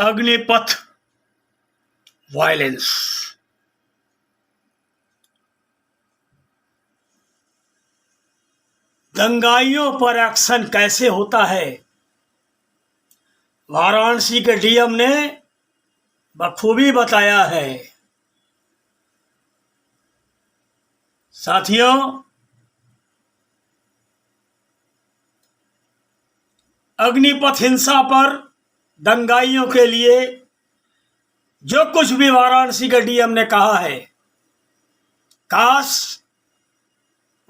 Agnipath violence. दंगाइयों पर action कैसे होता है, वाराणसी के डीएम ने बखूबी बताया है। साथियों, अग्निपथ हिंसा पर दंगाइयों के लिए जो कुछ भी वाराणसी के डीएम ने कहा है, काश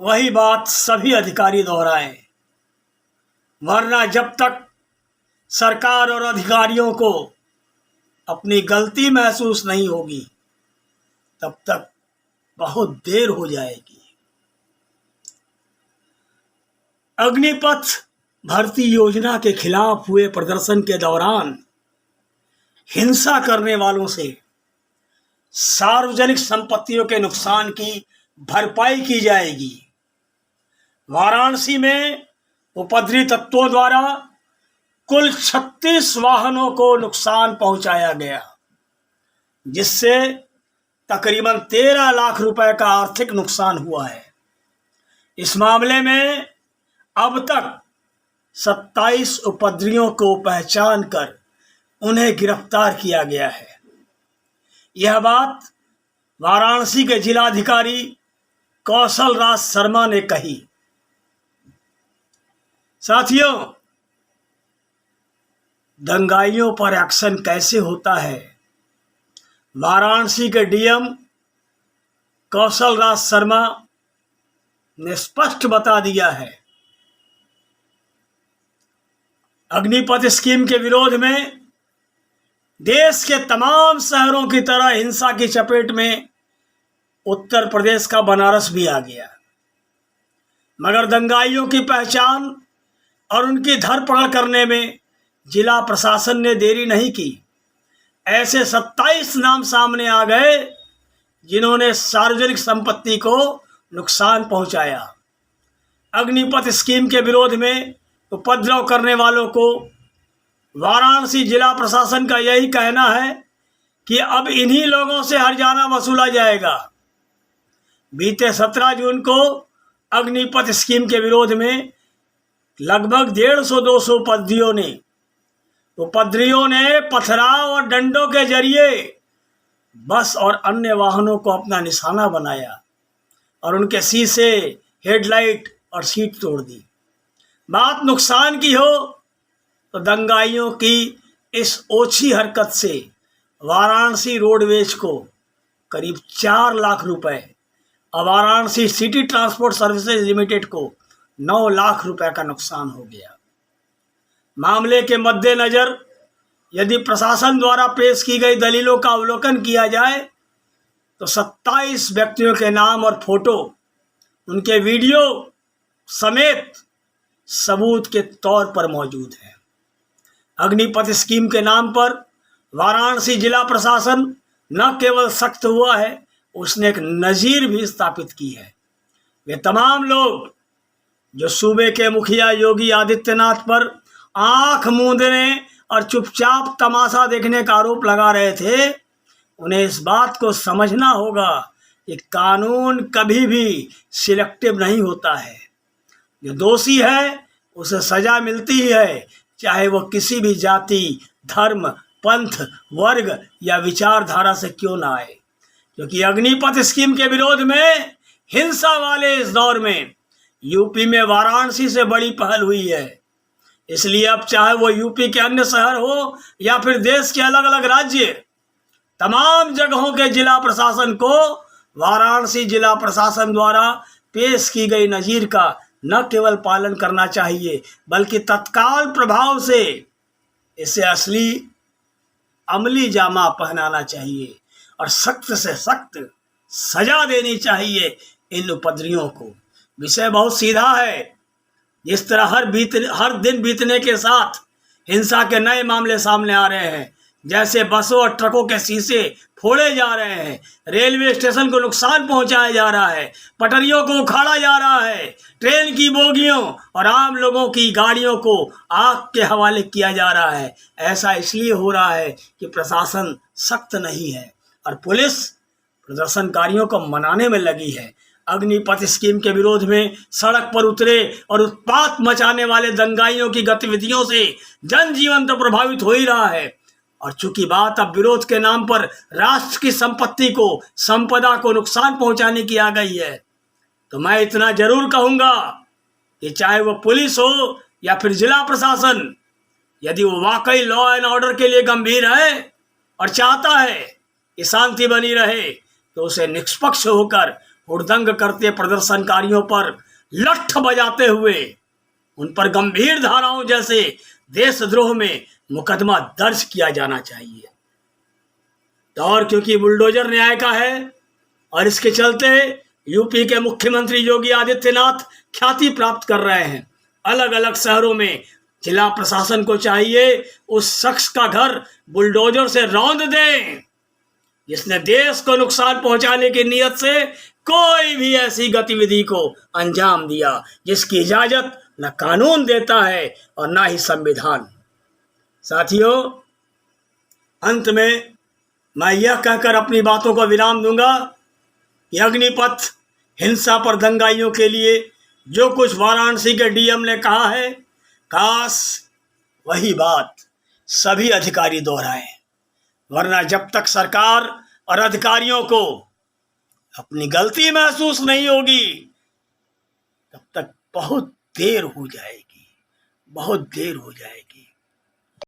वही बात सभी अधिकारी दोहराएं, वरना जब तक सरकार और अधिकारियों को अपनी गलती महसूस नहीं होगी तब तक बहुत देर हो जाएगी। अग्निपथ भर्ती योजना के खिलाफ हुए प्रदर्शन के दौरान हिंसा करने वालों से सार्वजनिक संपत्तियों के नुकसान की भरपाई की जाएगी। वाराणसी में उपद्रवी तत्वों द्वारा कुल 36 वाहनों को नुकसान पहुंचाया गया, जिससे तकरीबन 13 लाख रुपए का आर्थिक नुकसान हुआ है। इस मामले में अब तक 27 उपद्रवियों को पहचान कर उन्हें गिरफ्तार किया गया है। यह बात वाराणसी के जिलाधिकारी कौशल राज शर्मा ने कही। साथियों, दंगाइयों पर एक्शन कैसे होता है, वाराणसी के डीएम कौशल राज शर्मा ने स्पष्ट बता दिया है। अग्निपथ स्कीम के विरोध में देश के तमाम शहरों की तरह हिंसा की चपेट में उत्तर प्रदेश का बनारस भी आ गया, मगर दंगाइयों की पहचान और उनकी धरपकड़ करने में जिला प्रशासन ने देरी नहीं की। ऐसे 27 नाम सामने आ गए जिन्होंने सार्वजनिक संपत्ति को नुकसान पहुंचाया। अग्निपथ स्कीम के विरोध में उपद्रव करने वालों को वाराणसी जिला प्रशासन का यही कहना है कि अब इन्हीं लोगों से हर्जाना वसूला जाएगा। बीते 17 जून को अग्निपथ स्कीम के विरोध में लगभग 150-200 उपद्रवियों ने पथराव और डंडों के जरिए बस और अन्य वाहनों को अपना निशाना बनाया और उनके शीशे, हेडलाइट और सीट तोड़ दी। बात नुकसान की हो तो दंगाइयों की इस ओछी हरकत से वाराणसी रोडवेज को करीब 4 लाख रुपए और Varanasi city transport services limited को 9 लाख रुपए का नुकसान हो गया। मामले के मद्देनजर यदि प्रशासन द्वारा पेश की गई दलीलों का अवलोकन किया जाए तो 27 व्यक्तियों के नाम और फोटो उनके वीडियो समेत सबूत के तौर पर मौजूद है। अग्निपथ स्कीम के नाम पर वाराणसी जिला प्रशासन न केवल सख्त हुआ है, उसने एक नज़ीर भी स्थापित की है। वे तमाम लोग जो सूबे के मुखिया योगी आदित्यनाथ पर आंख मूंदने और चुपचाप तमाशा देखने का आरोप लगा रहे थे, उन्हें इस बात को समझना होगा कि कानून कभी भी सिलेक्टिव नहीं होता है। जो दोषी है उसे सजा मिलती ही है, चाहे वो किसी भी जाति, धर्म, पंथ, वर्ग या विचारधारा से क्यों ना आए। क्योंकि अग्निपथ स्कीम के विरोध में हिंसा वाले इस दौर में यूपी में वाराणसी से बड़ी पहल हुई है। इसलिए अब चाहे वो यूपी के अन्य शहर हो या फिर देश के अलग अलग राज्य, तमाम जगहों के जिला प्रशासन को वाराणसी जिला प्रशासन द्वारा पेश की गई नज़ीर का न केवल पालन करना चाहिए बल्कि तत्काल प्रभाव से इसे असली अमली जामा पहनाना चाहिए और सख्त से सख्त सजा देनी चाहिए इन उपद्रवियों को। विषय बहुत सीधा है। जिस तरह हर दिन बीतने के साथ हिंसा के नए मामले सामने आ रहे हैं, जैसे बसों और ट्रकों के शीशे फोड़े जा रहे हैं, रेलवे स्टेशन को नुकसान पहुंचाया जा रहा है, पटरियों को उखाड़ा जा रहा है, ट्रेन की बोगियों और आम लोगों की गाड़ियों को आग के हवाले किया जा रहा है। ऐसा इसलिए हो रहा है कि प्रशासन सख्त नहीं है और पुलिस प्रदर्शनकारियों को मनाने में लगी है। अग्निपथ स्कीम के विरोध में सड़क पर उतरे और उत्पात मचाने वाले दंगाइयों की गतिविधियों से जनजीवन तो प्रभावित हो ही रहा है, और चूंकि बात अब विरोध के नाम पर राष्ट्र की संपदा को नुकसान पहुंचाने की आ गई है, तो मैं इतना जरूर कहूंगा कि चाहे वो पुलिस हो या फिर जिला प्रशासन, यदि वो वाकई लॉ एंड ऑर्डर के लिए गंभीर है और चाहता है कि शांति बनी रहे, तो उसे निष्पक्ष होकर हुड़दंग करते प्रदर्शनकारियों पर लठ बजाते हुए उन पर गंभीर धाराओं जैसे देशद्रोह में मुकदमा दर्ज किया जाना चाहिए। तो और क्योंकि बुलडोजर न्याय का है और इसके चलते यूपी के मुख्यमंत्री योगी आदित्यनाथ ख्याति प्राप्त कर रहे हैं, अलग अलग शहरों में जिला प्रशासन को चाहिए उस शख्स का घर बुलडोजर से रौंद दें जिसने देश को नुकसान पहुंचाने की नीयत से कोई भी ऐसी गतिविधि को अंजाम दिया जिसकी इजाजत न कानून देता है और न ही संविधान। साथियों, अंत में मैं यह कहकर अपनी बातों को विराम दूंगा कि अग्निपथ हिंसा पर दंगाइयों के लिए जो कुछ वाराणसी के डीएम ने कहा है, काश वही बात सभी अधिकारी दोहराएं, वरना जब तक सरकार और अधिकारियों को अपनी गलती महसूस नहीं होगी तब तक बहुत देर हो जाएगी, बहुत देर हो जाएगी।